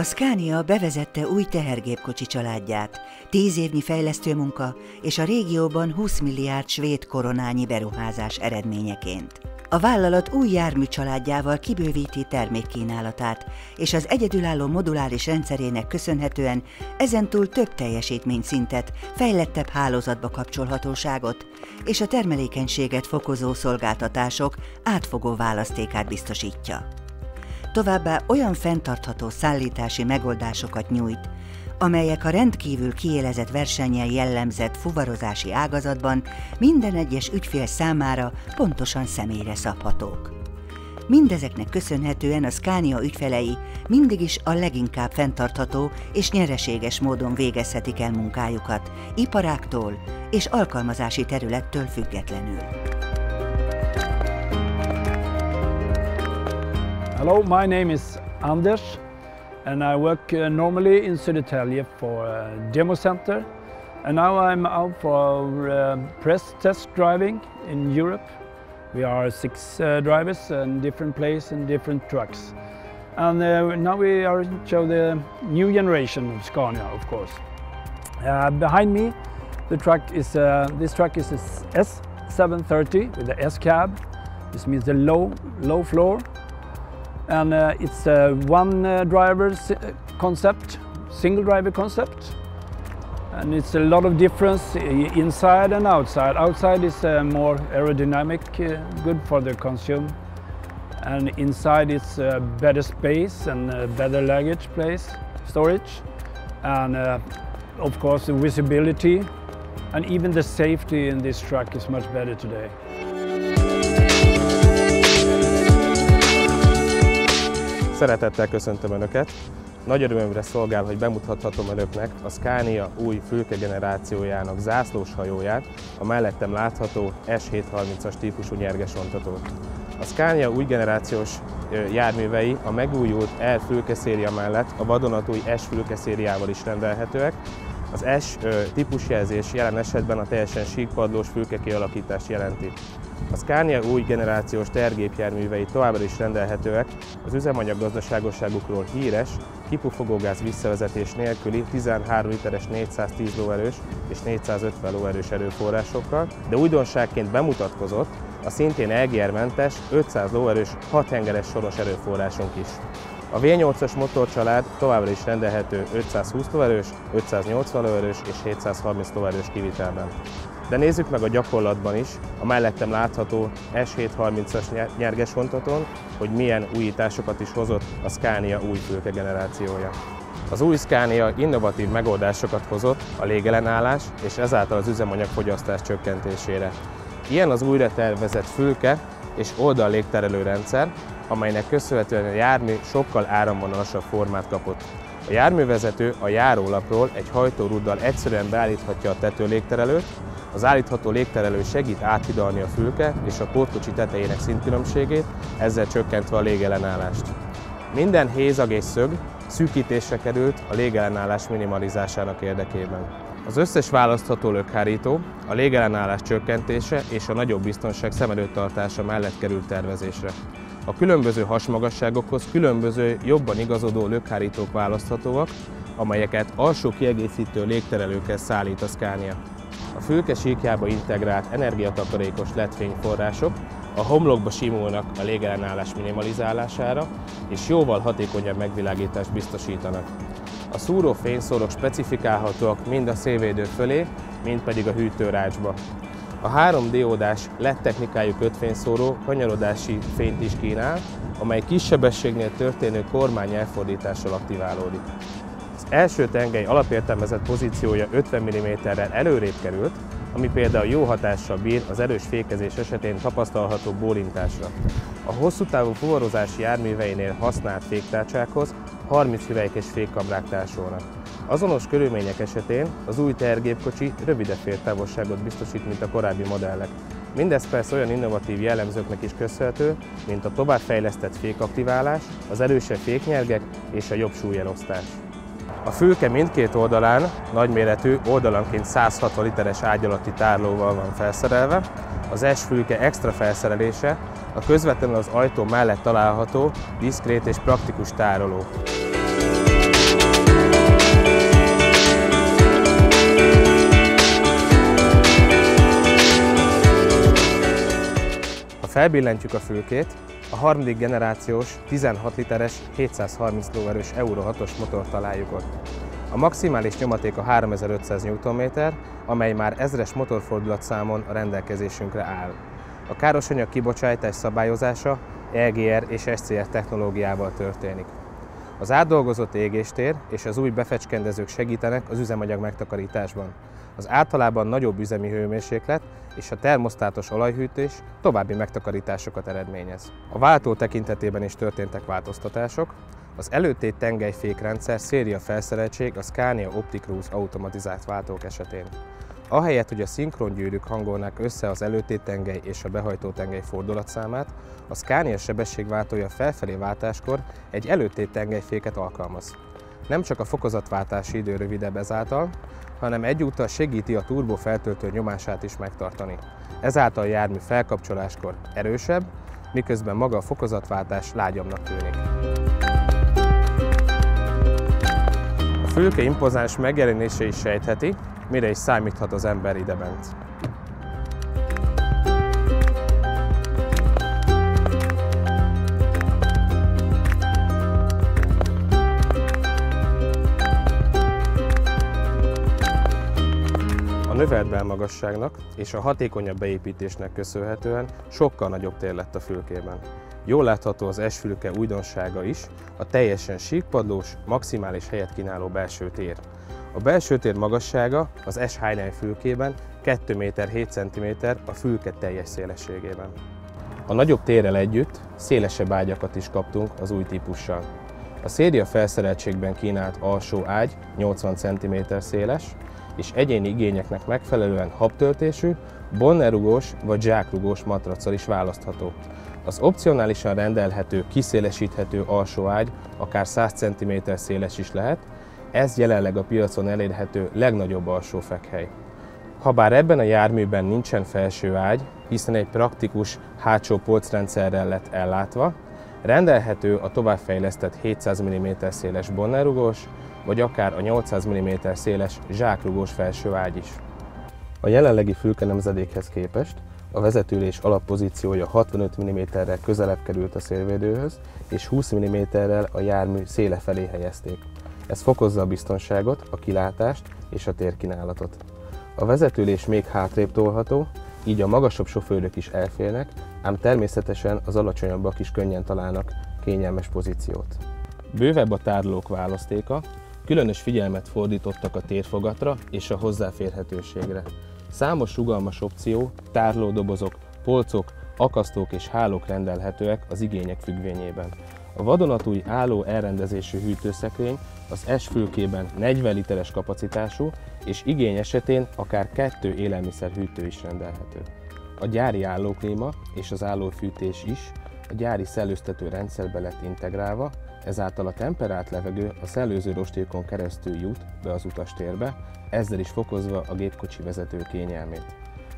A Scania bevezette új tehergépkocsi családját, 10 évnyi fejlesztőmunka és a régióban 20 milliárd svéd koronányi beruházás eredményeként. A vállalat új jármű családjával kibővíti termékkínálatát, és az egyedülálló moduláris rendszerének köszönhetően ezentúl több teljesítményszintet, fejlettebb hálózatba kapcsolhatóságot és a termelékenységet fokozó szolgáltatások átfogó választékát biztosítja. Továbbá olyan fenntartható szállítási megoldásokat nyújt, amelyek a rendkívül kiélezett versennyel jellemzett fuvarozási ágazatban minden egyes ügyfél számára pontosan személyre szabhatók. Mindezeknek köszönhetően a Scania ügyfelei mindig is a leginkább fenntartható és nyereséges módon végezhetik el munkájukat, iparáktól és alkalmazási területtől függetlenül. Hello, my name is Anders and I work normally in Södertälje for a demo center, and now I'm out for press test driving in Europe. We are 6 drivers in different places and different trucks. And now we are show the new generation of Scania, of course. Behind me, the truck is this truck is a S730 with the S-cab. This means the low floor. And it's a one driver concept, single driver concept, and it's a lot of difference inside and outside. Outside is more aerodynamic, good for the consumer, and inside it's better space and better luggage place, storage, and of course the visibility, and even the safety in this truck is much better today. Szeretettel köszöntöm Önöket! Nagy örömömre szolgál, hogy bemutathatom Önöknek a Scania új fülke generációjának zászlóshajóját, a mellettem látható S730-as típusú nyergesvontatót. A Scania új generációs járművei a megújult R fülkeszéria mellett a vadonatúj S fülkeszériával is rendelhetőek. Az S típusjelzés jelen esetben a teljesen síkpadlós fülke kialakítást jelenti. A Scania új generációs tehergépjárművei továbbra is rendelhetőek az üzemanyag gazdaságosságukról híres, kipufogógáz visszavezetés nélküli 13 literes 410 lóerős és 450 lóerős erőforrásokkal, de újdonságként bemutatkozott a szintén EGR-mentes 500 lóerős 6 hengeres soros erőforrásunk is. A V8-as motorcsalád továbbra is rendelhető 520 lóerős, 580 lóerős és 730 lóerős kivitelben. De nézzük meg a gyakorlatban is, a mellettem látható S730-as nyergesvontatón, hogy milyen újításokat is hozott a Scania új fülke generációja. Az új Scania innovatív megoldásokat hozott a légellenállás és ezáltal az üzemanyagfogyasztás csökkentésére. Ilyen az újra tervezett fülke és oldallégterelő rendszer, amelynek köszönhetően a jármű sokkal áramvonalasabb formát kapott. A járművezető a járólapról egy hajtóruddal egyszerűen beállíthatja a tetőlégterelőt, az állítható légterelő segít áthidalni a fülke és a pótkocsi tetejének szintkülönbségét, ezzel csökkentve a légellenállást. Minden hézag és szög szűkítésre került a légellenállás minimalizásának érdekében. Az összes választható lökhárító a légellenállás csökkentése és a nagyobb biztonság szem előtt tartása mellett került tervezésre. A különböző hasmagasságokhoz különböző, jobban igazodó lökhárítók választhatóak, amelyeket alsó kiegészítő légterelőkkel szállít a Scania. A fülke síkjába integrált energiatakarékos LED fényforrások a homlokba simulnak a légellenállás minimalizálására és jóval hatékonyabb megvilágítást biztosítanak. A szúró fényszórok specifikálhatóak mind a szélvédő fölé, mind pedig a hűtőrácsba. A 3 diódás LED technikájú kötfényszóró kanyarodási fényt is kínál, amely kis sebességnél történő kormány elfordítással aktiválódik. Az első tengely alapértelmezett pozíciója 50 mm-rel előrébb került, ami például jó hatással bír az erős fékezés esetén tapasztalható bólintásra. A hosszú távú fuvarozási járműveinél használt féktárcsákhoz 30 hüvelykes fékkamrák társulnak. Azonos körülmények esetén az új tehergépkocsi rövidebb féltávolságot biztosít, mint a korábbi modellek. Mindez persze olyan innovatív jellemzőknek is köszönhető, mint a továbbfejlesztett fékaktiválás, az erősebb féknyergek és a jobb súlyelosztás. A fülke mindkét oldalán nagyméretű, oldalanként 160 literes ágy alatti tárolóval van felszerelve. Az S-fülke extra felszerelése a közvetlenül az ajtó mellett található, diszkrét és praktikus tároló. felbillentjük a fülkét, a harmadik generációs 16 literes 730 lóerős Euro 6-os motort találjuk ott. A maximális nyomaték a 3500 Nm, amely már 1000-es motorfordulatszámon a rendelkezésünkre áll. A károsanyag kibocsátás szabályozása EGR és SCR technológiával történik. Az átdolgozott égéstér és az új befecskendezők segítenek az üzemanyag megtakarításban. Az általában nagyobb üzemi hőmérséklet és a termosztátos olajhűtés további megtakarításokat eredményez. A váltó tekintetében is történtek változtatások. Az előtét tengelyfékrendszer széria felszereltség a Scania OptiCruise automatizált váltók esetén. Ahelyett, hogy a szinkrongyűrűk hangolnák össze az előtét tengely és a behajtó tengely fordulatszámát, a Scania sebességváltója felfelé váltáskor egy előtét tengelyféket alkalmaz. Nem csak a fokozatváltási idő rövidebb ezáltal, hanem egyúttal segíti a turbó feltöltő nyomását is megtartani. Ezáltal a jármű felkapcsoláskor erősebb, miközben maga a fokozatváltás lágyabbnak tűnik. A fülke impozáns megjelenése is sejtheti, mire is számíthat az ember idebent. A növelt belmagasságnak és a hatékonyabb beépítésnek köszönhetően sokkal nagyobb tér lett a fülkében. Jól látható az S-fülke újdonsága is, a teljesen síkpadlós, maximális helyet kínáló belső tér. A belső tér magassága az S Highline fülkében 2 méter 7 cm a fülke teljes szélességében. A nagyobb térrel együtt szélesebb ágyakat is kaptunk az új típussal. A széria felszereltségben kínált alsó ágy 80 cm széles, és egyéni igényeknek megfelelően habtöltésű, bonnerugós vagy zsákrugós matraccal is választható. Az opcionálisan rendelhető, kiszélesíthető alsó ágy akár 100 cm széles is lehet, ez jelenleg a piacon elérhető legnagyobb alsó fekhely. Habár ebben a járműben nincsen felső ágy, hiszen egy praktikus hátsó polcrendszerrel lett ellátva, rendelhető a továbbfejlesztett 700 mm széles bonnerugós, vagy akár a 800 mm széles zsákrugós felső ágy is. A jelenlegi fülke nemzedékhez képest a vezetőülés alappozíciója 65 mm-rel közelebb került a szélvédőhöz, és 20 mm-rel a jármű széle felé helyezték. Ez fokozza a biztonságot, a kilátást és a térkínálatot. A vezetőülés még hátrébb tolható, így a magasabb sofőrök is elférnek, ám természetesen az alacsonyabbak is könnyen találnak kényelmes pozíciót. Bővebb a tárolók választéka, különös figyelmet fordítottak a térfogatra és a hozzáférhetőségre. Számos rugalmas opció, tárolódobozok, polcok, akasztók és hálók rendelhetőek az igények függvényében. A vadonatúj álló elrendezésű hűtőszekrény az S fülkében 40 literes kapacitású, és igény esetén akár 2 élelmiszerhűtő is rendelhető. A gyári állóklíma és az állófűtés is a gyári szellőztető rendszerbe lett integrálva, ezáltal a temperált levegő a szellőző rostékon keresztül jut be az utastérbe, ezzel is fokozva a gépkocsi vezető kényelmét.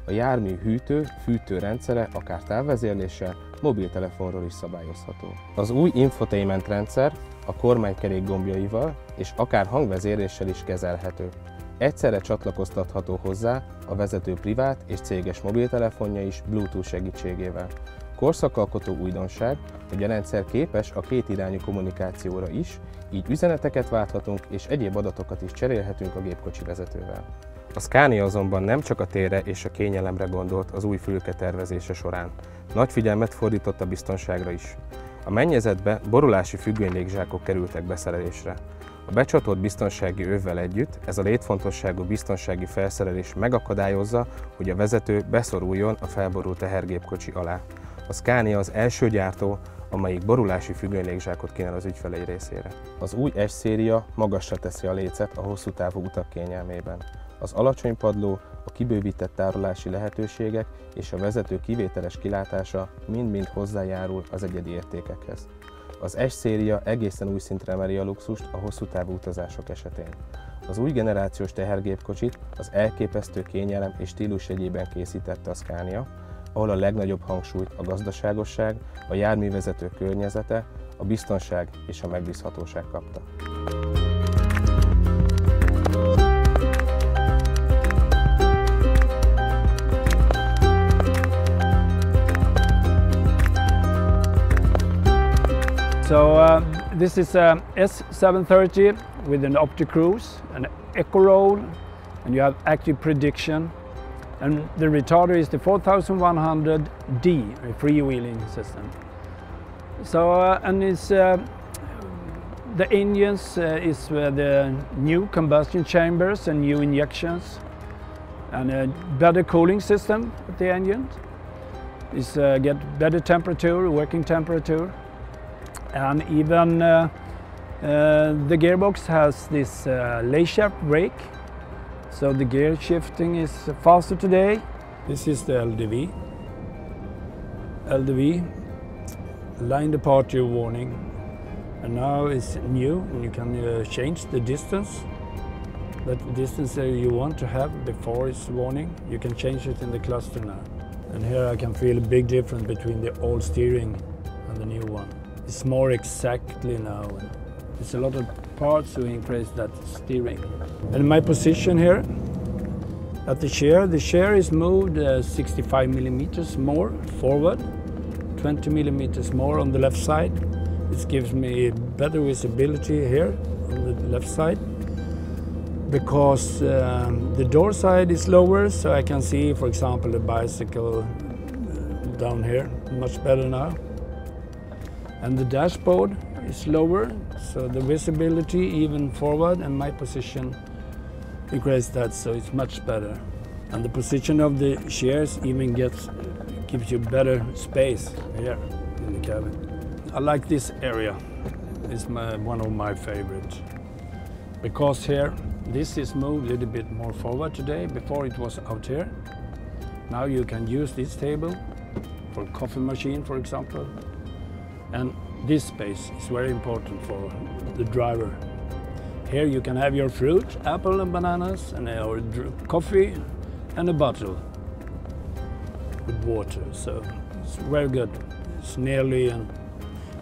A jármű hűtő-fűtő rendszere akár távvezérléssel, mobiltelefonról is szabályozható. Az új infotainment rendszer a kormánykerék gombjaival és akár hangvezérléssel is kezelhető. Egyszerre csatlakoztatható hozzá a vezető privát és céges mobiltelefonja is Bluetooth segítségével. Korszakalkotó újdonság, hogy a rendszer képes a kétirányú kommunikációra is, így üzeneteket válthatunk és egyéb adatokat is cserélhetünk a gépkocsi vezetővel. A Scania azonban nem csak a térre és a kényelemre gondolt az új fülke tervezése során. Nagy figyelmet fordított a biztonságra is. A mennyezetbe borulási függönylégzsákok kerültek beszerelésre. A becsatolt biztonsági övvel együtt ez a létfontosságú biztonsági felszerelés megakadályozza, hogy a vezető beszoruljon a felborult tehergépkocsi alá. A Scania az első gyártó, amelyik borulási függönylégzsákot kínál az ügyfelei részére. Az új S-széria magasra teszi a lécet a hosszú távú utak kényelmében. Az alacsony padló, a kibővített tárolási lehetőségek és a vezető kivételes kilátása mind-mind hozzájárul az egyedi értékekhez. Az S-széria egészen új szintre emeli a luxust a hosszú távú utazások esetén. Az új generációs tehergépkocsit az elképesztő kényelem és stílus jegyében készítette a Scania, ahol a legnagyobb hangsúlyt a gazdaságosság, a járművezető környezete, a biztonság és a megbízhatóság kapta. So this is a S730 with an optic cruise, an eco roll, and you have active prediction. And the retarder is the 4100D, a freewheeling system. So and it's the engines is the new combustion chambers and new injections, and a better cooling system at the engine. It's get better temperature, working temperature, and even the gearbox has this lace-shaft brake, so the gear shifting is faster today. This is the LDV. LDV, line departure warning, and now it's new, and you can change the distance. That distance you want to have before it's warning, you can change it in the cluster now. And here I can feel a big difference between the old steering and the new one. It's more exactly now. It's a lot of parts to increase that steering. And my position here at the chair is moved 65 millimeters more forward, 20 millimeters more on the left side. This gives me better visibility here on the left side, because the door side is lower, so I can see, for example, the bicycle down here much better now. And the dashboard is lower, so the visibility even forward, and my position increases that, so it's much better. And the position of the chairs even gives you better space here in the cabin. I like this area. It's one of my favorites, because here this is moved a little bit more forward today. Before it was out here. Now you can use this table for a coffee machine, for example. And this space is very important for the driver. Here you can have your fruit, apple and bananas, and your coffee and a bottle with water. So it's very good. It's nearly, and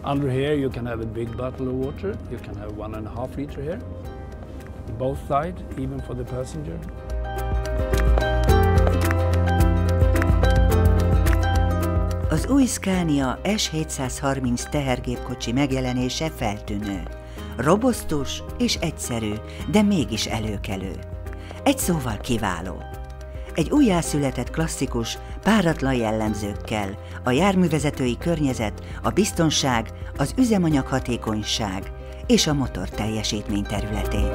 under here you can have a big bottle of water. You can have 1.5 liter here. Both sides, even for the passenger. Az új Scania S730 tehergépkocsi megjelenése feltűnő. Robosztus és egyszerű, de mégis előkelő. Egy szóval kiváló. Egy újjászületett klasszikus, páratlan jellemzőkkel, a járművezetői környezet, a biztonság, az üzemanyag hatékonyság és a motor teljesítmény területén.